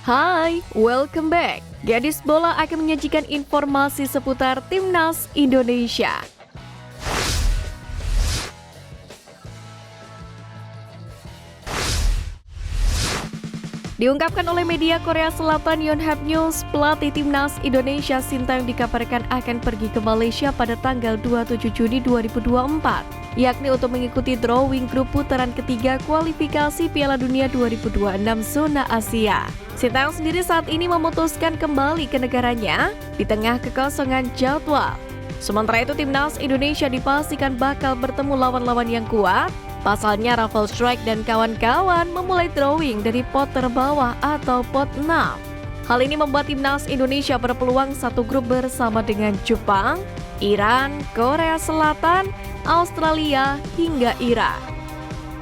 Hai, welcome back. Gadis Bola akan menyajikan informasi seputar Timnas Indonesia. Diungkapkan oleh media Korea Selatan Yonhap News, pelatih Timnas Indonesia Sintayong dikabarkan akan pergi ke Malaysia pada tanggal 27 Juni 2024, yakni untuk mengikuti drawing grup putaran ketiga kualifikasi Piala Dunia 2026 zona Asia. Sintayong sendiri saat ini memutuskan kembali ke negaranya di tengah kekosongan jadwal. Sementara itu, Timnas Indonesia dipastikan bakal bertemu lawan-lawan yang kuat. Pasalnya Rafael Strike dan kawan-kawan memulai drawing dari pot terbawah atau pot 6. Hal ini membuat Timnas Indonesia berpeluang satu grup bersama dengan Jepang, Iran, Korea Selatan, Australia, hingga Irak.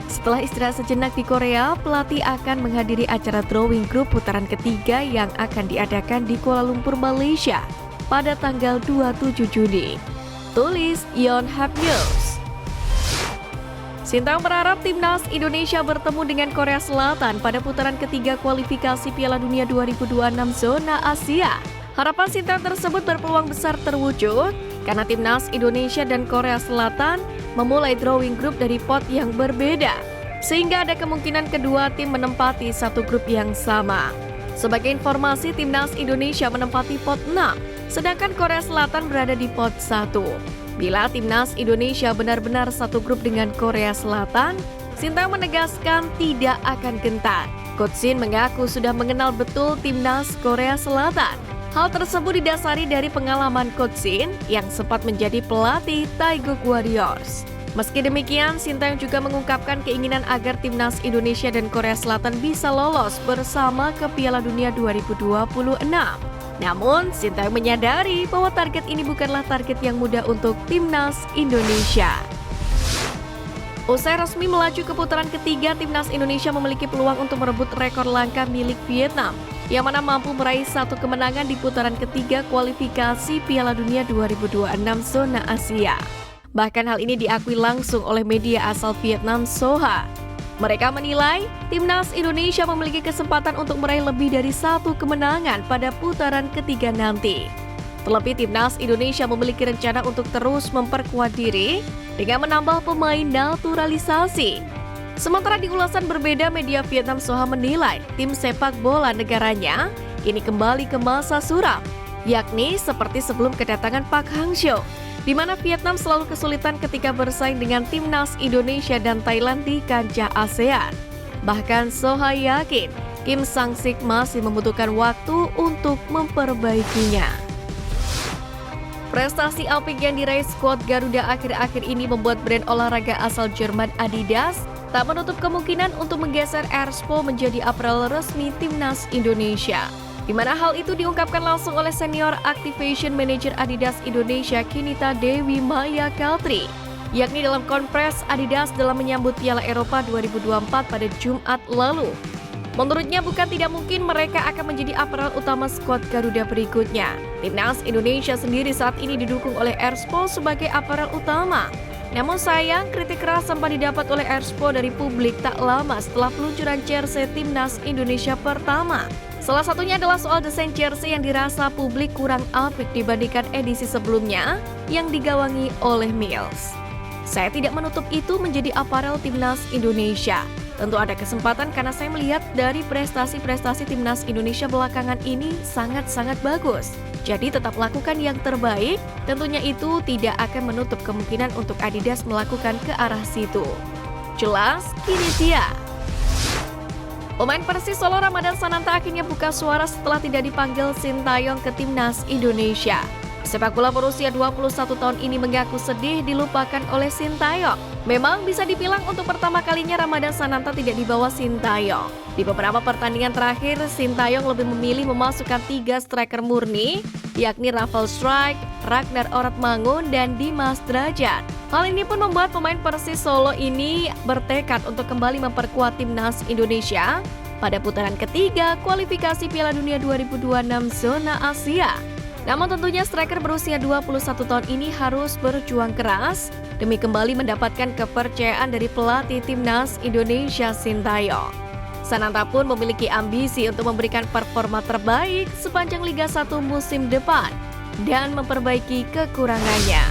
Setelah istirahat sejenak di Korea, pelatih akan menghadiri acara drawing grup putaran ketiga yang akan diadakan di Kuala Lumpur, Malaysia pada tanggal 27 Juni. Tulis Yonhap News. Sintayong berharap Timnas Indonesia bertemu dengan Korea Selatan pada putaran ketiga kualifikasi Piala Dunia 2026 zona Asia. Harapan Sintayong tersebut berpeluang besar terwujud karena Timnas Indonesia dan Korea Selatan memulai drawing grup dari pot yang berbeda, sehingga ada kemungkinan kedua tim menempati satu grup yang sama. Sebagai informasi, Timnas Indonesia menempati pot 6, sedangkan Korea Selatan berada di pot 1. Bila Timnas Indonesia benar-benar satu grup dengan Korea Selatan, Sintayong menegaskan tidak akan gentar. Coach Shin mengaku sudah mengenal betul Timnas Korea Selatan. Hal tersebut didasari dari pengalaman Coach Shin yang sempat menjadi pelatih Taeguk Warriors. Meski demikian, Sintayong juga mengungkapkan keinginan agar Timnas Indonesia dan Korea Selatan bisa lolos bersama ke Piala Dunia 2026. Namun, Sintayong menyadari bahwa target ini bukanlah target yang mudah untuk Timnas Indonesia. Usai resmi melaju ke putaran ketiga, Timnas Indonesia memiliki peluang untuk merebut rekor langka milik Vietnam, yang mana mampu meraih satu kemenangan di putaran ketiga kualifikasi Piala Dunia 2026 zona Asia. Bahkan hal ini diakui langsung oleh media asal Vietnam Soha. Mereka menilai Timnas Indonesia memiliki kesempatan untuk meraih lebih dari satu kemenangan pada putaran ketiga nanti. Terlebih Timnas Indonesia memiliki rencana untuk terus memperkuat diri dengan menambah pemain naturalisasi. Sementara di ulasan berbeda, media Vietnam Soha menilai tim sepak bola negaranya ini kembali ke masa suram, yakni seperti sebelum kedatangan Park Hang-seo, di mana Vietnam selalu kesulitan ketika bersaing dengan Timnas Indonesia dan Thailand di kancah ASEAN. Bahkan Soha yakin Kim Sang-sik masih membutuhkan waktu untuk memperbaikinya. Prestasi apik yang diraih skuad Garuda akhir-akhir ini membuat brand olahraga asal Jerman Adidas tak menutup kemungkinan untuk menggeser Erspo menjadi apparel resmi Timnas Indonesia, di mana hal itu diungkapkan langsung oleh senior activation manager Adidas Indonesia Kinita Dewi Maya Kaltri, yakni dalam konferensi Adidas dalam menyambut Piala Eropa 2024 pada Jumat lalu. Menurutnya bukan tidak mungkin mereka akan menjadi apparel utama skuad Garuda berikutnya. Timnas Indonesia sendiri saat ini didukung oleh Erspo sebagai apparel utama. Namun sayang, kritik keras sempat didapat oleh Erspo dari publik tak lama setelah peluncuran jersey Timnas Indonesia pertama. Salah satunya adalah soal desain jersey yang dirasa publik kurang apik dibandingkan edisi sebelumnya yang digawangi oleh Mills. Saya tidak menutup itu menjadi apparel Timnas Indonesia. Tentu ada kesempatan karena saya melihat dari prestasi-prestasi Timnas Indonesia belakangan ini sangat-sangat bagus. Jadi tetap lakukan yang terbaik, tentunya itu tidak akan menutup kemungkinan untuk Adidas melakukan ke arah situ. Jelas, Kinisia. Pemain Persis Solo Ramadan Sananta akhirnya buka suara setelah tidak dipanggil Sintayong ke Timnas Indonesia. Sepak bola berusia 21 tahun ini mengaku sedih dilupakan oleh Sintayong. Memang bisa dibilang untuk pertama kalinya Ramadan Sananta tidak dibawa Sintayong. Di beberapa pertandingan terakhir, Sintayong lebih memilih memasukkan 3 striker murni, yakni Rafael Strike, Ragnar Oratmangun, dan Dimas Drajat. Hal ini pun membuat pemain Persis Solo ini bertekad untuk kembali memperkuat Timnas Indonesia pada putaran ketiga kualifikasi Piala Dunia 2026 zona Asia. Namun tentunya striker berusia 21 tahun ini harus berjuang keras demi kembali mendapatkan kepercayaan dari pelatih Timnas Indonesia Sintayong. Sananta pun memiliki ambisi untuk memberikan performa terbaik sepanjang Liga 1 musim depan dan memperbaiki kekurangannya.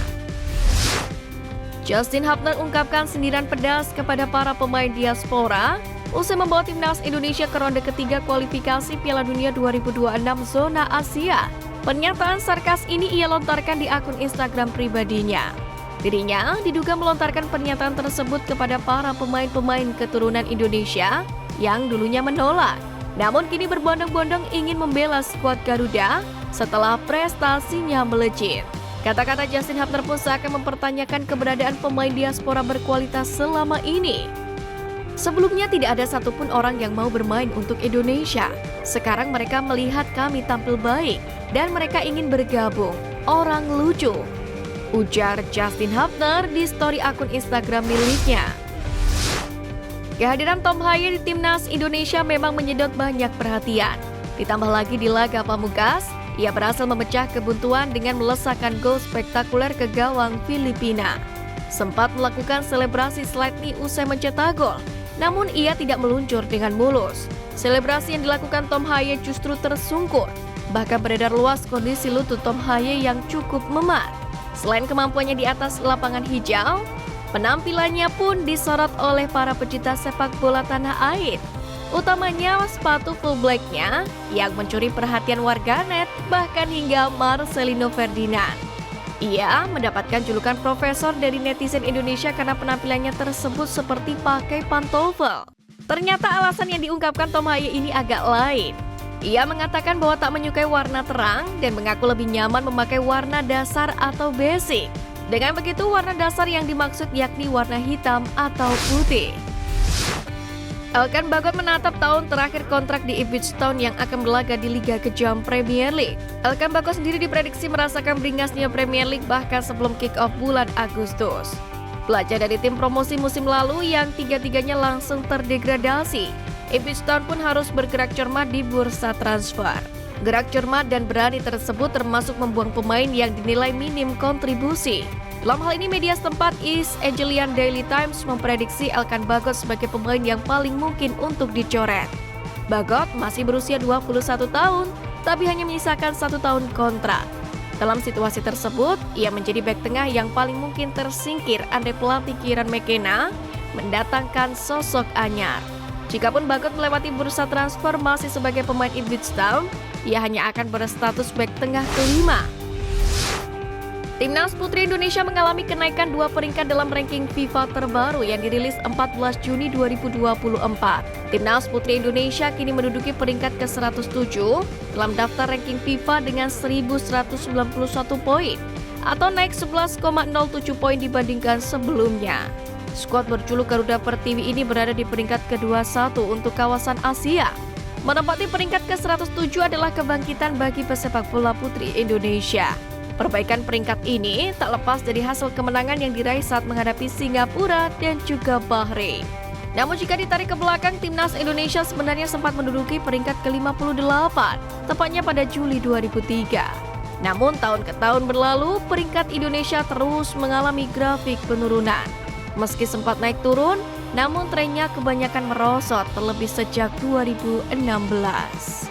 Justin Hubner ungkapkan sindiran pedas kepada para pemain diaspora usai membawa timnas Indonesia ke ronde ketiga kualifikasi Piala Dunia 2026 zona Asia. Pernyataan sarkas ini ia lontarkan di akun Instagram pribadinya. Dirinya diduga melontarkan pernyataan tersebut kepada para pemain-pemain keturunan Indonesia yang dulunya menolak, namun kini berbondong-bondong ingin membela skuad Garuda setelah prestasinya melejit. Kata-kata Justin Hubner pun seakan mempertanyakan keberadaan pemain diaspora berkualitas selama ini. Sebelumnya tidak ada satupun orang yang mau bermain untuk Indonesia. Sekarang mereka melihat kami tampil baik dan mereka ingin bergabung. Orang lucu, ujar Justin Hubner di story akun Instagram miliknya. Kehadiran Tom Haye di timnas Indonesia memang menyedot banyak perhatian. Ditambah lagi di laga pamungkas, ia berhasil memecah kebuntuan dengan melesakkan gol spektakuler ke gawang Filipina. Sempat melakukan selebrasi slide knee usai mencetak gol, namun ia tidak meluncur dengan mulus. Selebrasi yang dilakukan Tom Haye justru tersungkur. Bahkan beredar luas kondisi lutut Tom Haye yang cukup memar. Selain kemampuannya di atas lapangan hijau, penampilannya pun disorot oleh para pecinta sepak bola tanah air. Utamanya sepatu full black-nya yang mencuri perhatian warganet bahkan hingga Marcelino Ferdinand. Ia mendapatkan julukan profesor dari netizen Indonesia karena penampilannya tersebut seperti pakai pantofel. Ternyata alasan yang diungkapkan Tom Haye ini agak lain. Ia mengatakan bahwa tak menyukai warna terang dan mengaku lebih nyaman memakai warna dasar atau basic. Dengan begitu, warna dasar yang dimaksud yakni warna hitam atau putih. Elkan Bagot menatap tahun terakhir kontrak di Ipswich Town yang akan berlaga di Liga Kejam Premier League. Elkan Bagot sendiri diprediksi merasakan beringasnya Premier League bahkan sebelum kick-off bulan Agustus. Belajar dari tim promosi musim lalu yang tiga-tiganya langsung terdegradasi, Ipswich Town pun harus bergerak cermat di bursa transfer. Gerak cermat dan berani tersebut termasuk membuang pemain yang dinilai minim kontribusi. Dalam hal ini media setempat East Anglian Daily Times memprediksi Elkan Bagot sebagai pemain yang paling mungkin untuk dicoret. Bagot masih berusia 21 tahun, tapi hanya menyisakan 1 tahun kontrak. Dalam situasi tersebut, ia menjadi bek tengah yang paling mungkin tersingkir andai pelatih Kieran McKenna mendatangkan sosok anyar. Jikapun Bagot melewati bursa transfer masih sebagai pemain Ipswich Town, ia hanya akan berstatus bek tengah kelima. Timnas Putri Indonesia mengalami kenaikan 2 peringkat dalam ranking FIFA terbaru yang dirilis 14 Juni 2024. Timnas Putri Indonesia kini menduduki peringkat ke-107 dalam daftar ranking FIFA dengan 1.191 poin, atau naik 11,07 poin dibandingkan sebelumnya. Skuad berjuluk Garuda Pertiwi ini berada di peringkat ke-21 untuk kawasan Asia. Menempati peringkat ke-107 adalah kebangkitan bagi pesepak bola putri Indonesia. Perbaikan peringkat ini tak lepas dari hasil kemenangan yang diraih saat menghadapi Singapura dan juga Bahrain. Namun jika ditarik ke belakang, timnas Indonesia sebenarnya sempat menduduki peringkat ke-58, tepatnya pada Juli 2003. Namun tahun ke tahun berlalu, peringkat Indonesia terus mengalami grafik penurunan. Meski sempat naik turun, namun trennya kebanyakan merosot terlebih sejak 2016.